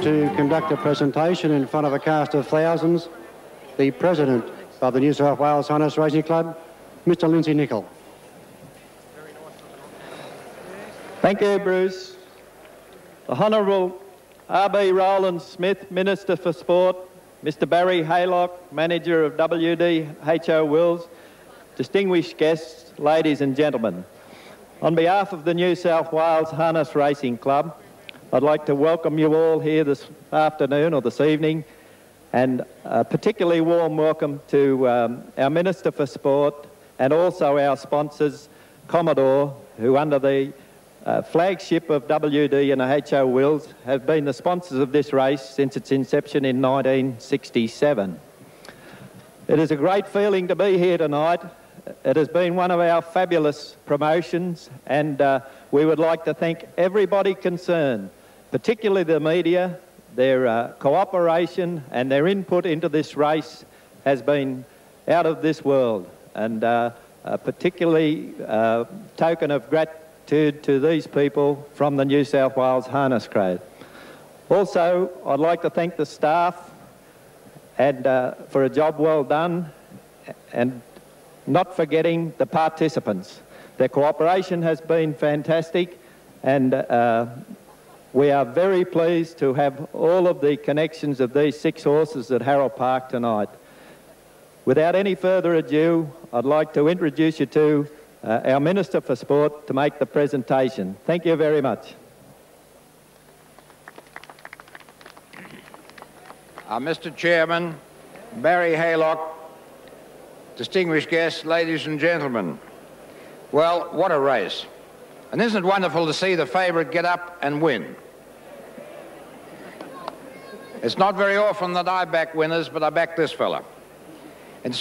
to conduct a presentation in front of a cast of thousands, the President of the New South Wales Harness Racing Club, Mr. Lindsay Nicol. Thank you, Bruce. The Honourable R.B. Rowland Smith, Minister for Sport, Mr. Barry Haylock, Manager of WD-HO Wills, distinguished guests, ladies and gentlemen. On behalf of the New South Wales Harness Racing Club, I'd like to welcome you all here this afternoon or this evening, and a particularly warm welcome to our Minister for Sport and also our sponsors, Commodore, who under the flagship of WD and HO Wills have been the sponsors of this race since its inception in 1967. It is a great feeling to be here tonight. It has been one of our fabulous promotions, and we would like to thank everybody concerned, particularly the media. Their cooperation and their input into this race has been out of this world, and particularly token of gratitude to these people from the New South Wales Harness Trade. Also, I'd like to thank the staff and for a job well done, and not forgetting the participants. Their cooperation has been fantastic, and we are very pleased to have all of the connections of these 6 horses at Harold Park tonight. Without any further ado, I'd like to introduce you to our Minister for Sport to make the presentation. Thank you very much. Mr. Chairman, Barry Haylock, distinguished guests, ladies and gentlemen. Well, what a race. And isn't it wonderful to see the favourite get up and win? It's not very often that I back winners, but I back this fella.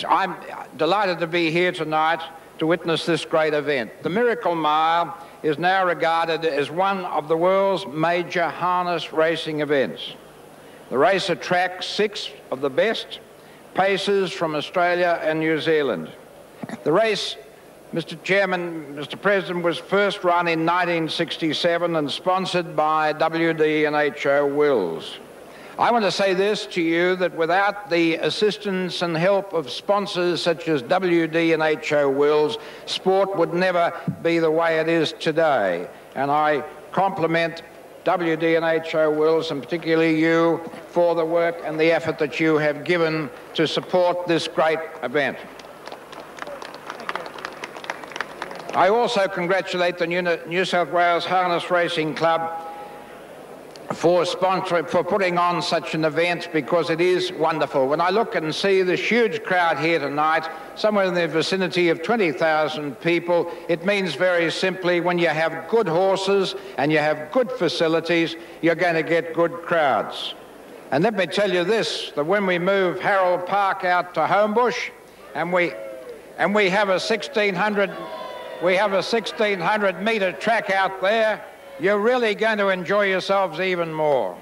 I'm delighted to be here tonight to witness this great event. The Miracle Mile is now regarded as one of the world's major harness racing events. The race attracts 6 of the best pacers from Australia and New Zealand. The race, Mr. Chairman, Mr. President, was first run in 1967 and sponsored by WD and HO Wills. I want to say this to you, that without the assistance and help of sponsors such as WD and HO Wills, sport would never be the way it is today. And I compliment WD and HO Wills, and particularly you, for the work and the effort that you have given to support this great event. I also congratulate the New South Wales Harness Racing Club for putting on such an event, because it is wonderful. When I look and see this huge crowd here tonight, somewhere in the vicinity of 20,000 people, it means very simply, when you have good horses and you have good facilities, you're going to get good crowds. And let me tell you this, that when we move Harold Park out to Homebush, and we have a 1,600 metre track out there, you're really going to enjoy yourselves even more.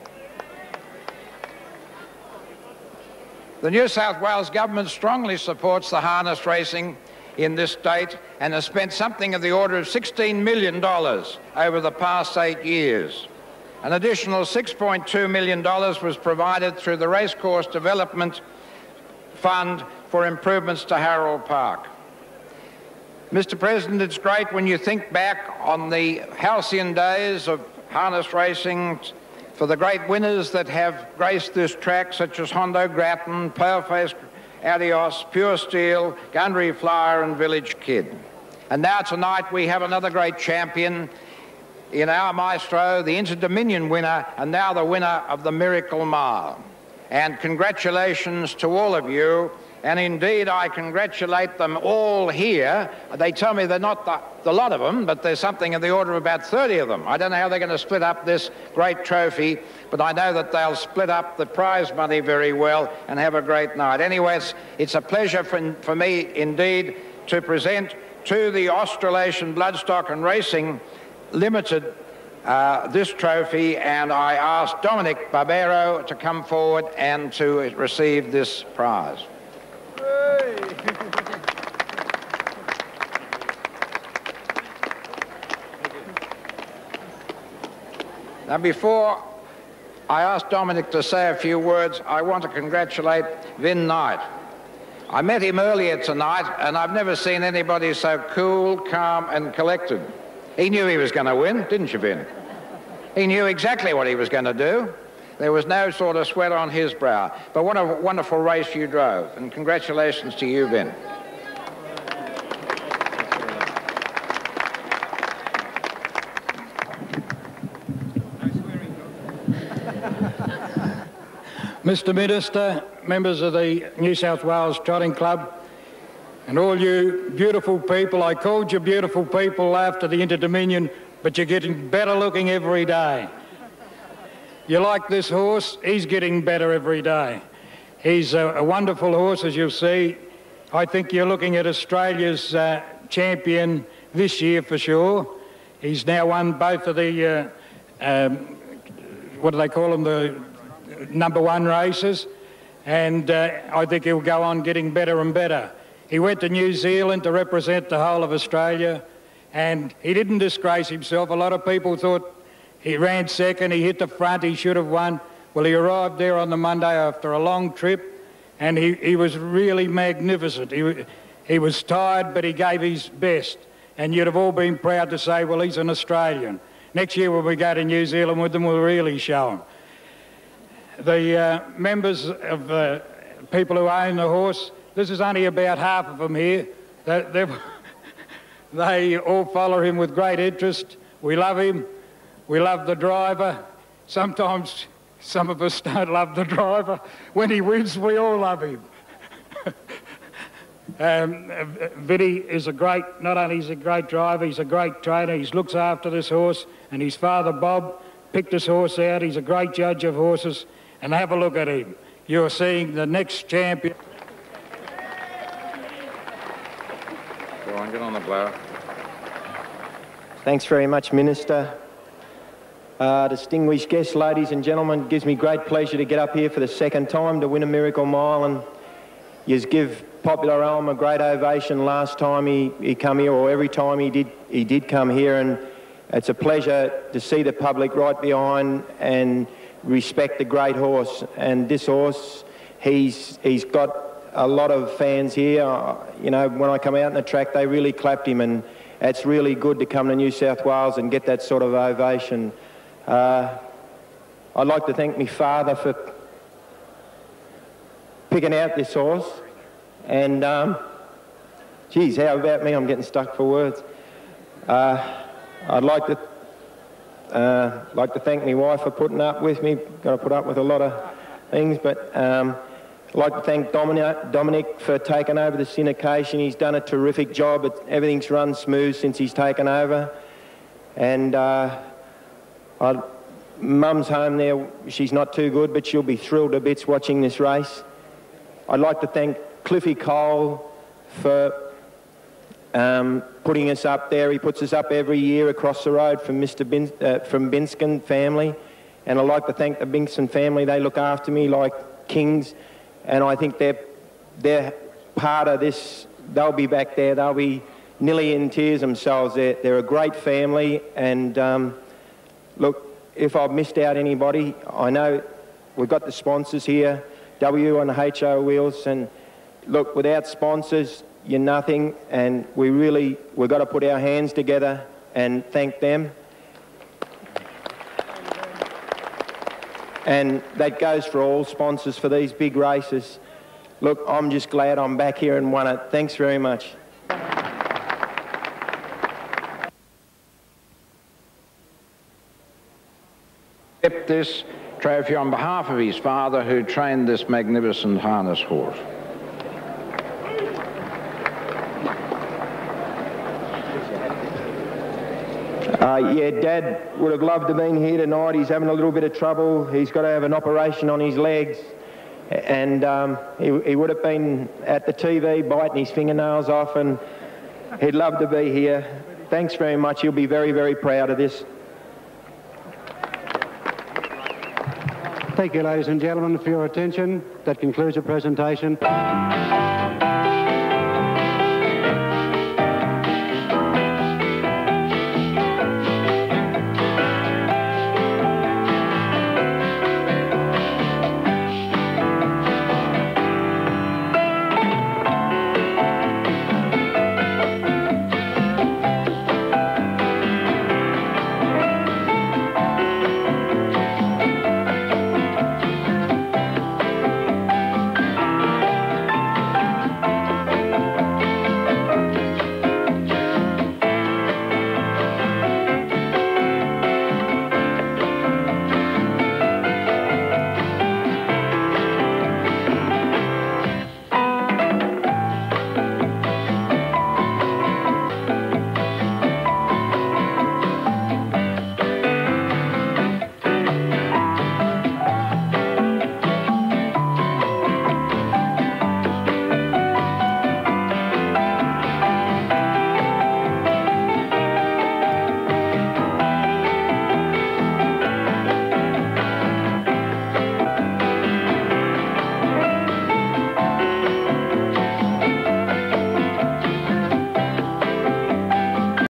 The New South Wales government strongly supports the harness racing in this state and has spent something of the order of $16 million over the past 8 years. An additional $6.2 million was provided through the Racecourse Development Fund for improvements to Harold Park. Mr. President, it's great when you think back on the halcyon days of harness racing for the great winners that have graced this track, such as Hondo Grattan, Paleface Adios, Pure Steel, Gundry Flyer and Village Kid. And now tonight we have another great champion in Our Maestro, the Inter-Dominion winner, and now the winner of the Miracle Mile. And congratulations to all of you. And indeed, I congratulate them all here. They tell me they're not the lot of them, but there's something in the order of about 30 of them. I don't know how they're going to split up this great trophy, but I know that they'll split up the prize money very well and have a great night. Anyway, it's a pleasure for me, indeed, to present to the Australasian Bloodstock and Racing Limited this trophy, and I ask Dominic Barbero to come forward and to receive this prize. Now, before I asked Dominic to say a few words. I want to congratulate Knight. I met him earlier tonight, and I've never seen anybody so cool, calm, and collected. He knew he was going to win, didn't you, Vin? He knew exactly what he was going to do. There was no sort of sweat on his brow. But what a wonderful race you drove, and congratulations to you, Vin. Mr. Minister, members of the New South Wales Trotting Club, and all you beautiful people, I called you beautiful people after the Inter-Dominion, but you're getting better looking every day. You like this horse? He's getting better every day. He's a wonderful horse, as you'll see. I think you're looking at Australia's champion this year for sure. He's now won both of the, what do they call them, the #1 races, and I think he'll go on getting better and better. He went to New Zealand to represent the whole of Australia, and he didn't disgrace himself. A lot of people thought he ran second, he hit the front, he should have won. Well, he arrived there on the Monday after a long trip, and he was really magnificent. He was tired, but he gave his best, and you'd have all been proud to say, well, he's an Australian. Next year when we go to New Zealand with them, we'll really show him. The members of the people who own the horse, this is only about half of them here. They all follow him with great interest. We love him. We love the driver. Sometimes some of us don't love the driver. When he wins, we all love him. Vinny is not only is a great driver, he's a great trainer. He looks after this horse, and his father, Bob, picked this horse out. He's a great judge of horses. And have a look at him. You're seeing the next champion. Go on, get on the blower. Thanks very much, Minister. Distinguished guests, ladies and gentlemen, it gives me great pleasure to get up here for the second time to win a Miracle Mile, and you give Popular Elm a great ovation last time he come here, or every time he did come here, and it's a pleasure to see the public right behind and respect the great horse. And this horse, he's got a lot of fans here. You know, when I come out in the track, they really clapped him, and it's really good to come to New South Wales and get that sort of ovation. I'd like to thank my father for picking out this horse, and geez, how about me? I'm getting stuck for words. I'd like to thank my wife for putting up with me. Got to put up with a lot of things, but I'd like to thank Dominic for taking over the syndication. He's done a terrific job. Everything's run smooth since he's taken over. And Mum's home there. She's not too good, but she'll be thrilled to bits watching this race. I'd like to thank Cliffy Cole for putting us up there. He puts us up every year across the road from from Binskin family, and I'd like to thank the Binskin family. They look after me like kings, and I think they're part of this. They'll be back there. They'll be nearly in tears themselves. They're a great family, and look, if I've missed out anybody, I know we've got the sponsors here, W and HO Wheels, and look, without sponsors, you're nothing, and we've got to put our hands together and thank them. And that goes for all sponsors for these big races. Look, I'm just glad I'm back here and won it. Thanks very much. Accept this trophy on behalf of his father, who trained this magnificent harness horse. Yeah, Dad would have loved to have been here tonight. He's having a little bit of trouble. He's got to have an operation on his legs. And he would have been at the TV biting his fingernails off, and he'd love to be here. Thanks very much. He'll be very, very proud of this. Thank you, ladies and gentlemen, for your attention. That concludes the presentation.